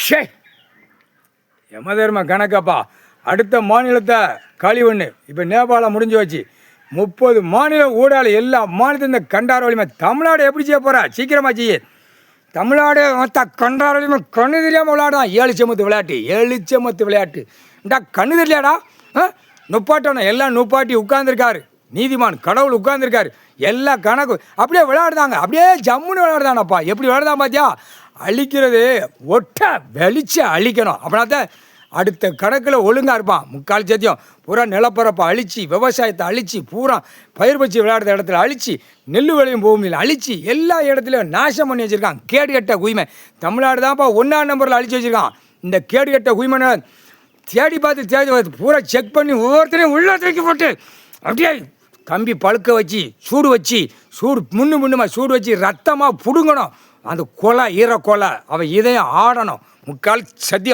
ஷே யமதர்ம கணக்கப்பா. அடுத்த மாநிலத்தை கழிவுன்னு இப்போ நேபாளம் முடிஞ்சு வச்சு 30 மாநில ஊடால எல்லா மாநிலத்தையும் இந்த கண்டார வலிமை தமிழ்நாடு எப்படி செய்ய போகிறா? சீக்கிரமாக செய்ய. தமிழ்நாடு மொத்த கண்டார வலிமை கண்ணு தெரியாமல் விளையாடுதான். 7 செமத்து விளையாட்டு இண்டா கண்ணு தெரியலையாடா? நுப்பாட்டணும் எல்லாம் நுப்பாட்டி உட்காந்துருக்காரு. நீதிமான் கடவுள் உட்காந்துருக்காரு. எல்லா கணக்கு அப்படியே விளையாடுதாங்க. அப்படியே ஜம்முன்னு விளையாடுதானப்பா. எப்படி விளையாடுதான் பார்த்தியா? அழிக்கிறது ஒட்ட வெளிச்சு அழிக்கணும். அப்படின்னா தான் அடுத்த கணக்கில் ஒழுங்காக இருப்பான். முக்கால் சத்தியம் பூரா நிலப்பரப்பை அழிச்சு, விவசாயத்தை அழிச்சு, பூரா பயிர் பச்சு விளையாடுற இடத்துல அழிச்சு, நெல் விளையும் பூமியில் அழிச்சு, எல்லா இடத்துலையும் நாசம் பண்ணி வச்சுருக்கான். கேடு கட்ட குய்மை தமிழ்நாடு தான்ப்பா 1ஆம் நம்பரில் அழிச்சு வச்சுருக்கான். இந்த கேடு கட்ட குய்மனை தேடி பார்த்து பூரா செக் பண்ணி ஒவ்வொருத்தரையும் உள்ள தூக்கி போட்டு அப்படியே கம்பி பழுக்க வச்சு சூடு முன்னுமா சூடு வச்சு ரத்தமாக பிடுங்கணும். அந்த கொலை ஈர கொலை அவன் இதையும் ஆடணும். முக்கால் சத்தியம்.